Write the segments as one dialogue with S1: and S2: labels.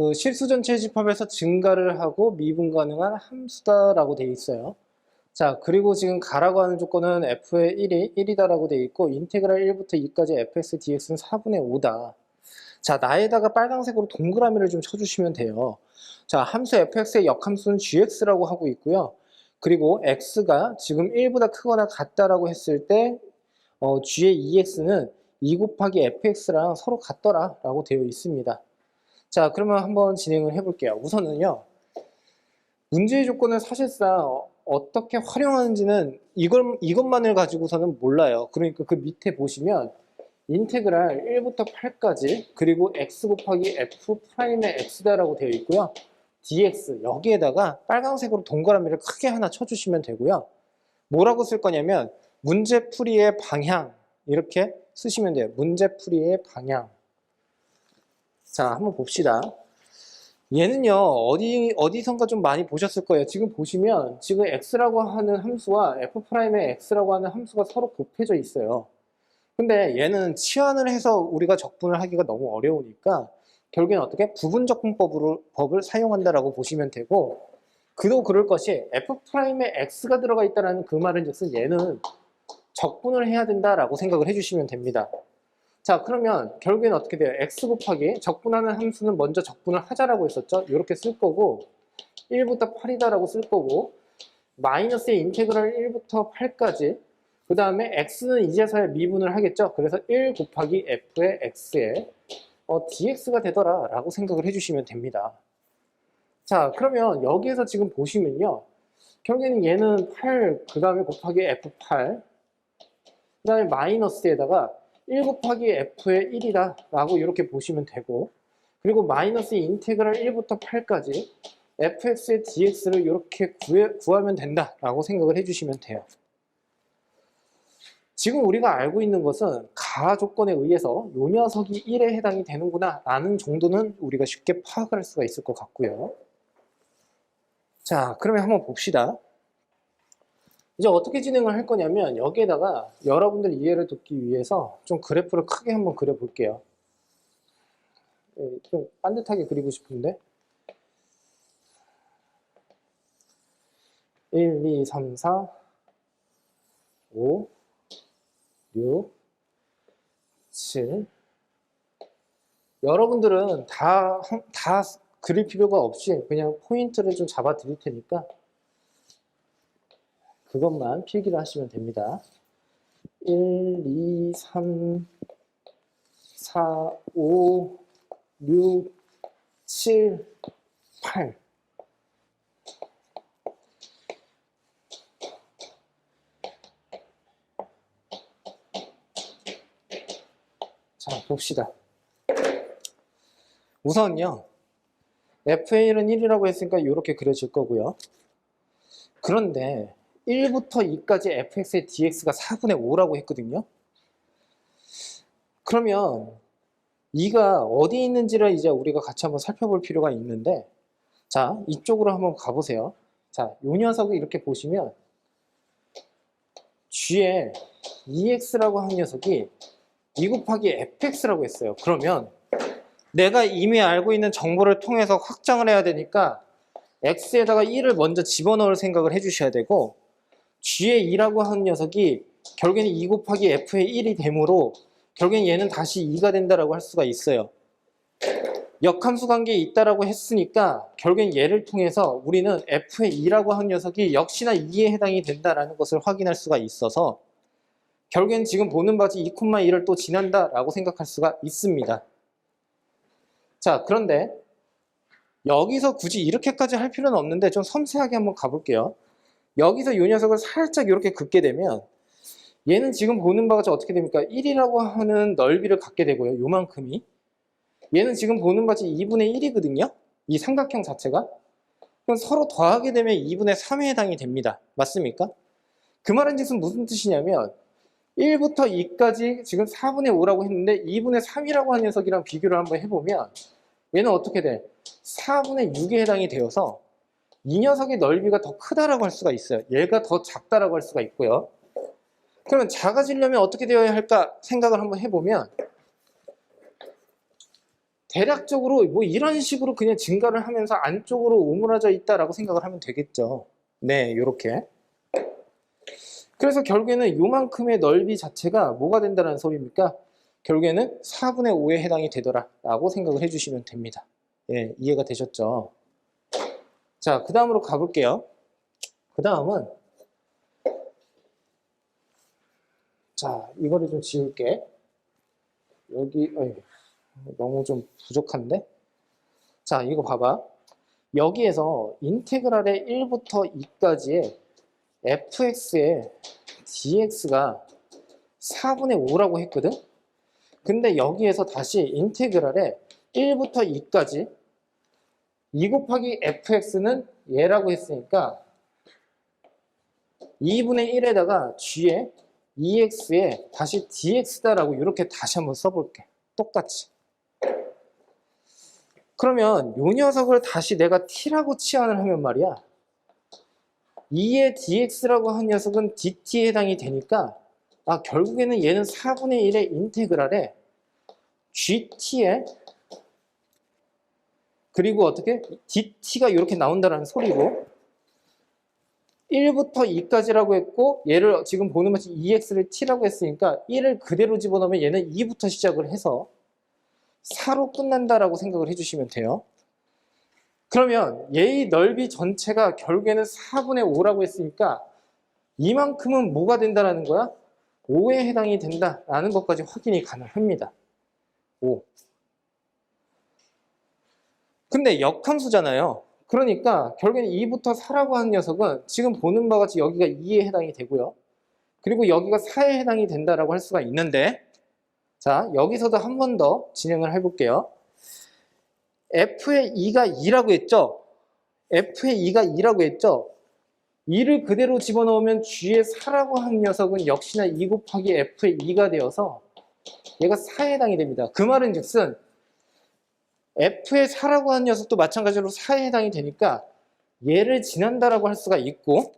S1: 그 실수 전체 집합에서 증가를 하고 미분 가능한 함수다라고 되어 있어요. 자, 그리고 지금 가라고 하는 조건은 f의 1이 1이다라고 되어 있고 인테그랄 1부터 2까지 fx dx는 4분의 5다. 자, 나에다가 빨간색으로 동그라미를 좀 쳐주시면 돼요. 자, 함수 fx의 역함수는 gx라고 하고 있고요. 그리고 x가 지금 1보다 크거나 같다라고 했을 때 g의 2x는 2 곱하기 fx랑 서로 같더라라고 되어 있습니다. 자, 그러면 한번 진행을 해볼게요. 우선은요, 문제의 조건은 사실상 어떻게 활용하는지는 이것만을 가지고서는 몰라요. 그러니까 그 밑에 보시면 인테그랄 1부터 8까지 그리고 x 곱하기 f 프라임의 x다라고 되어 있고요. dx 여기에다가 빨간색으로 동그라미를 크게 하나 쳐주시면 되고요. 뭐라고 쓸 거냐면 문제풀이의 방향 이렇게 쓰시면 돼요. 문제풀이의 방향. 자, 한번 봅시다. 얘는요, 어디선가 좀 많이 보셨을 거예요. 지금 보시면, 지금 x라고 하는 함수와 f'의 x라고 하는 함수가 서로 곱해져 있어요. 근데 얘는 치환을 해서 우리가 적분을 하기가 너무 어려우니까, 결국엔 어떻게? 부분적분법을 사용한다라고 보시면 되고, 그도 그럴 것이 f'의 x가 들어가 있다는 그 말은 즉슨 얘는 적분을 해야 된다라고 생각을 해주시면 됩니다. 자, 그러면 결국엔 어떻게 돼요? x 곱하기 적분하는 함수는 먼저 적분을 하자라고 했었죠? 이렇게 쓸 거고 1부터 8이다라고 쓸 거고 마이너스의 인테그랄 1부터 8까지 그 다음에 x는 이제서야 미분을 하겠죠? 그래서 1 곱하기 f의 x에 dx가 되더라 라고 생각을 해주시면 됩니다. 자, 그러면 여기에서 지금 보시면요, 결국에는 얘는 8, 그 다음에 곱하기 f8 그 다음에 마이너스에다가 1 곱하기 f의 1이다 라고 이렇게 보시면 되고, 그리고 마이너스 인테그랄 1부터 8까지 fx의 dx를 이렇게 구하면 된다 라고 생각을 해주시면 돼요. 지금 우리가 알고 있는 것은 가 조건에 의해서 요 녀석이 1에 해당이 되는구나 라는 정도는 우리가 쉽게 파악을 할 수가 있을 것 같고요. 자, 그러면 한번 봅시다. 이제 어떻게 진행을 할 거냐면 여기에다가 여러분들 이해를 돕기 위해서 좀 그래프를 크게 한번 그려볼게요. 좀 반듯하게 그리고 싶은데 1, 2, 3, 4, 5, 6, 7 여러분들은 다 그릴 필요가 없이 그냥 포인트를 좀 잡아 드릴 테니까 그것만 필기를 하시면 됩니다. 1, 2, 3, 4, 5, 6, 7, 8 자, 봅시다. 우선요, FA는 1이라고 했으니까 이렇게 그려질 거고요. 그런데 1부터 2까지 fx의 dx가 4분의 5라고 했거든요. 그러면 2가 어디 있는지를 이제 우리가 같이 한번 살펴볼 필요가 있는데, 자, 이쪽으로 한번 가보세요. 자, 요 녀석을 이렇게 보시면 g에 2x라고 한 녀석이 2 곱하기 fx라고 했어요. 그러면 내가 이미 알고 있는 정보를 통해서 확장을 해야 되니까 x에다가 1을 먼저 집어넣을 생각을 해주셔야 되고, g의 2라고 하는 녀석이 결국에는 2 곱하기 f의 1이 되므로 결국엔 얘는 다시 2가 된다라고 할 수가 있어요. 역함수 관계에 있다라고 했으니까 결국엔 얘를 통해서 우리는 f의 2라고 하는 녀석이 역시나 2에 해당이 된다라는 것을 확인할 수가 있어서 결국엔 지금 보는 바지 2,2를 또 지난다라고 생각할 수가 있습니다. 자, 그런데 여기서 굳이 이렇게까지 할 필요는 없는데 좀 섬세하게 한번 가볼게요. 여기서 이 녀석을 살짝 이렇게 긋게 되면 얘는 지금 보는 바가 어떻게 됩니까? 1이라고 하는 넓이를 갖게 되고요. 요만큼이. 얘는 지금 보는 바지 2분의 1이거든요. 이 삼각형 자체가. 그럼 서로 더하게 되면 2분의 3에 해당이 됩니다. 맞습니까? 그 말은 즉슨 무슨 뜻이냐면 1부터 2까지 지금 4분의 5라고 했는데 2분의 3이라고 하는 녀석이랑 비교를 한번 해보면 얘는 어떻게 돼? 4분의 6에 해당이 되어서 이 녀석의 넓이가 더 크다라고 할 수가 있어요. 얘가 더 작다라고 할 수가 있고요. 그러면 작아지려면 어떻게 되어야 할까 생각을 한번 해보면 대략적으로 뭐 이런 식으로 그냥 증가를 하면서 안쪽으로 오므라져 있다라고 생각을 하면 되겠죠. 네, 요렇게. 그래서 결국에는 요만큼의 넓이 자체가 뭐가 된다는 소리입니까? 결국에는 4분의 5에 해당이 되더라라고 생각을 해주시면 됩니다. 예, 이해가 되셨죠? 자, 그 다음으로 가볼게요. 그 다음은 자, 이거를 좀 지울게. 여기 너무 좀 부족한데? 자, 이거 봐봐. 여기에서 인테그랄의 1부터 2까지의 fx의 dx가 4분의 5라고 했거든? 근데 여기에서 다시 인테그랄의 1부터 2까지 2 곱하기 fx는 얘라고 했으니까 2분의 1에다가 g에 2x에 다시 dx다라고 이렇게 다시 한번 써볼게. 똑같이. 그러면 이 녀석을 다시 내가 t라고 치환을 하면 말이야. 2의 dx라고 한 녀석은 dt에 해당이 되니까 결국에는 얘는 4분의 1의 인테그랄에 gt에 그리고 어떻게? dt가 이렇게 나온다는 소리고 1부터 2까지라고 했고 얘를 지금 보는 것이 2x를 t라고 했으니까 1을 그대로 집어넣으면 얘는 2부터 시작을 해서 4로 끝난다라고 생각을 해주시면 돼요. 그러면 얘의 넓이 전체가 결국에는 4분의 5라고 했으니까 이만큼은 뭐가 된다라는 거야? 5에 해당이 된다라는 것까지 확인이 가능합니다. 5. 근데 역함수잖아요. 그러니까 결국에는 2부터 4라고 하는 녀석은 지금 보는 바와 같이 여기가 2에 해당이 되고요. 그리고 여기가 4에 해당이 된다라고 할 수가 있는데 자, 여기서도 한 번 더 진행을 해볼게요. f의 2가 2라고 했죠? f의 2가 2라고 했죠? 2를 그대로 집어넣으면 g의 4라고 하는 녀석은 역시나 2 곱하기 f의 2가 되어서 얘가 4에 해당이 됩니다. 그 말은 즉슨 f의 4라고 하는 녀석도 마찬가지로 4에 해당이 되니까 얘를 지난다라고 할 수가 있고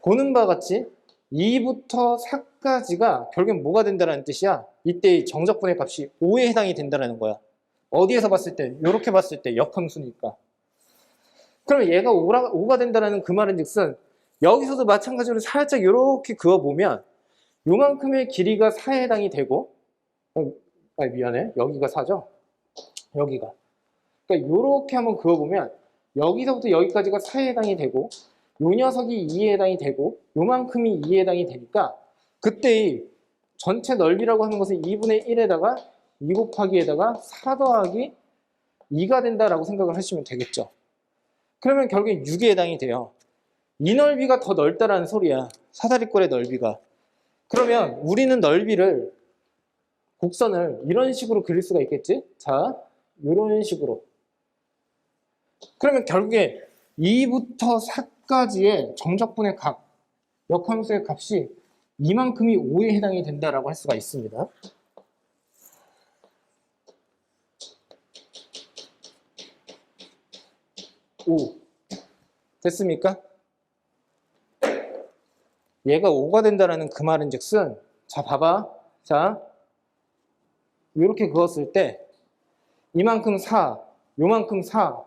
S1: 보는 바와 같이 2부터 4까지가 결국엔 뭐가 된다는 뜻이야? 이때의 정적분의 값이 5에 해당이 된다는 거야. 어디에서 봤을 때? 이렇게 봤을 때 역함수니까. 그럼 얘가 5가 된다는 그 말은 즉슨 여기서도 마찬가지로 살짝 이렇게 그어보면 요만큼의 길이가 4에 해당이 되고 미안해. 여기가 4죠? 여기가. 그러니까 이렇게 한번 그어보면 여기서부터 여기까지가 4에 해당이 되고 요 녀석이 2에 해당이 되고 요만큼이 2에 해당이 되니까 그때의 전체 넓이라고 하는 것은 2분의 1에다가 2 곱하기에다가 4 더하기 2가 된다라고 생각을 하시면 되겠죠. 그러면 결국엔 6에 해당이 돼요. 이 넓이가 더 넓다라는 소리야. 사다리꼴의 넓이가. 그러면 우리는 넓이를 곡선을 이런 식으로 그릴 수가 있겠지? 자, 이런 식으로. 그러면 결국에 2부터 4까지의 정적분의 값, 역함수의 값이 이만큼이 5에 해당이 된다라고 할 수가 있습니다. 오. 됐습니까? 얘가 5가 된다라는 그 말은 즉슨 자 봐봐. 자 이렇게 그었을 때 이만큼 4, 요만큼 4,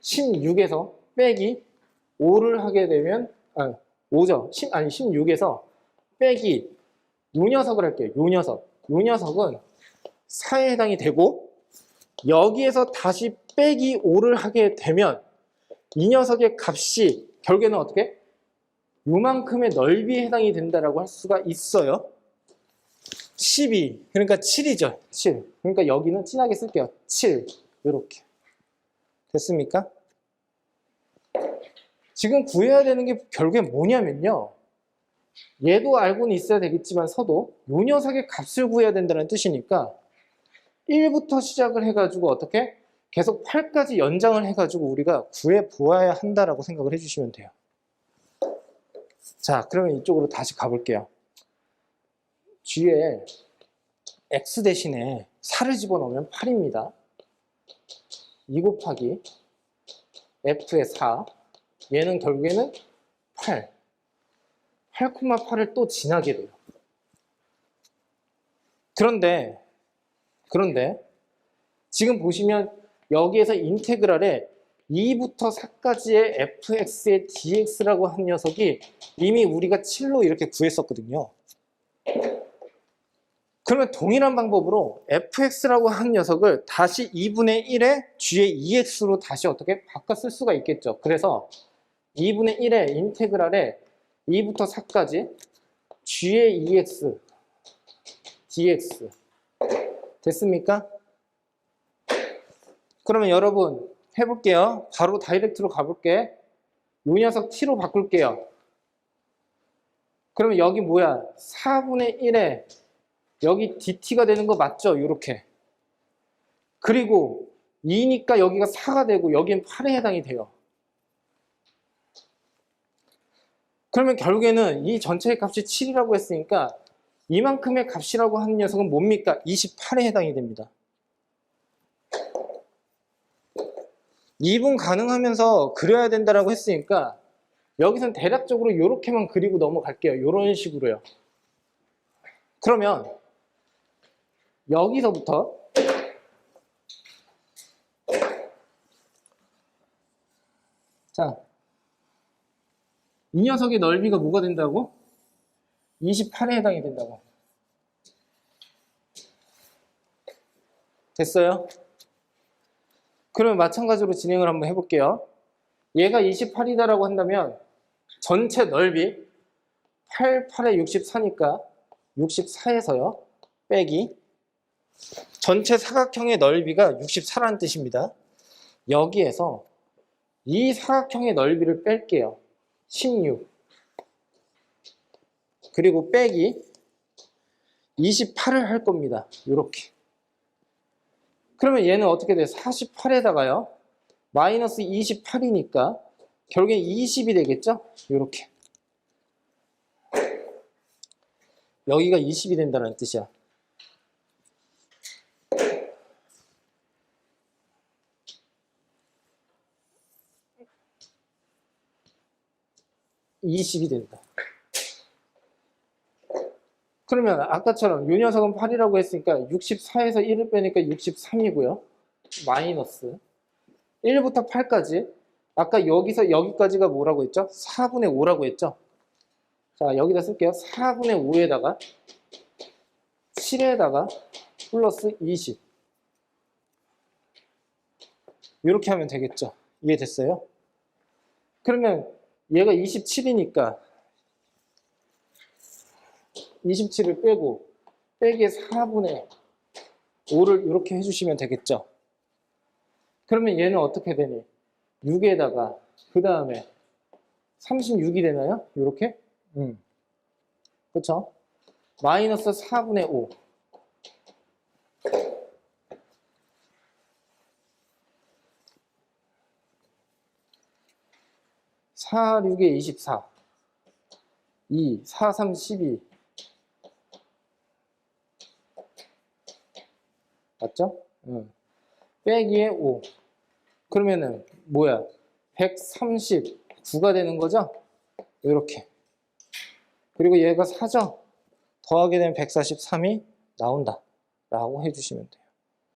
S1: 16에서 빼기 5를 하게 되면 5죠. 16에서 빼기 요 녀석을 할게요. 요 녀석은 4에 해당이 되고 여기에서 다시 빼기 5를 하게 되면 이 녀석의 값이 결국에는 어떻게? 요만큼의 넓이에 해당이 된다라고 할 수가 있어요. 12, 그러니까 7이죠. 7. 그러니까 여기는 진하게 쓸게요. 7. 이렇게. 됐습니까? 지금 구해야 되는 게 결국엔 뭐냐면요. 얘도 알고는 있어야 되겠지만 서도 요 녀석의 값을 구해야 된다는 뜻이니까 1부터 시작을 해가지고 어떻게? 계속 8까지 연장을 해가지고 우리가 구해 보아야 한다라고 생각을 해주시면 돼요. 자, 그러면 이쪽으로 다시 가볼게요. G에 X 대신에 4를 집어넣으면 8입니다. 2 곱하기 F의 4. 얘는 결국에는 8. 8,8을 또 지나게 돼요. 그런데 지금 보시면 여기에서 인테그랄에 2부터 4까지의 fx의 dx라고 한 녀석이 이미 우리가 7로 이렇게 구했었거든요. 그러면 동일한 방법으로 fx라고 한 녀석을 다시 2분의 1에 g의 2x로 다시 어떻게 바꿔 쓸 수가 있겠죠. 그래서 2분의 1에 인테그랄에 2부터 4까지 g의 2x dx 됐습니까? 그러면 여러분 해볼게요. 바로 다이렉트로 가볼게. 이 녀석 t로 바꿀게요. 그러면 여기 뭐야? 4분의 1에 여기 dt가 되는 거 맞죠? 이렇게. 그리고 2니까 여기가 4가 되고 여기는 8에 해당이 돼요. 그러면 결국에는 이 전체의 값이 7이라고 했으니까 이만큼의 값이라고 하는 녀석은 뭡니까? 28에 해당이 됩니다. 2분 가능하면서 그려야 된다고 했으니까 여기선 대략적으로 이렇게만 그리고 넘어갈게요. 이런 식으로요. 그러면 여기서부터 자, 이 녀석의 넓이가 뭐가 된다고? 28에 해당이 된다고. 됐어요? 그러면 마찬가지로 진행을 한번 해볼게요. 얘가 28이다라고 한다면 전체 넓이 8, 8에 64니까 64에서요. 빼기 전체 사각형의 넓이가 64라는 뜻입니다. 여기에서 이 사각형의 넓이를 뺄게요. 16 그리고 빼기 28을 할 겁니다. 이렇게. 그러면 얘는 어떻게 돼요? 48에다가요. 마이너스 28이니까 결국엔 20이 되겠죠? 이렇게. 여기가 20이 된다는 뜻이야. (20이) 된다. 그러면 아까처럼 이 녀석은 8이라고 했으니까 64에서 1을 빼니까 63이고요. 마이너스 1부터 8까지 아까 여기서 여기까지가 뭐라고 했죠? 4분의 5라고 했죠? 자, 여기다 쓸게요. 4분의 5에다가 7에다가 플러스 20 이렇게 하면 되겠죠? 이해됐어요? 그러면 얘가 27이니까 27을 빼고 빼기에 4분의 5를 이렇게 해주시면 되겠죠? 그러면 얘는 어떻게 되니? 6에다가 그 다음에 36이 되나요? 이렇게? 그렇죠? 마이너스 4분의 5 4, 6에 24 2, 4, 3, 12 맞죠? 빼기에 5 그러면은 뭐야? 139가 되는 거죠? 이렇게. 그리고 얘가 4죠? 더하게 되면 143이 나온다 라고 해주시면 돼요.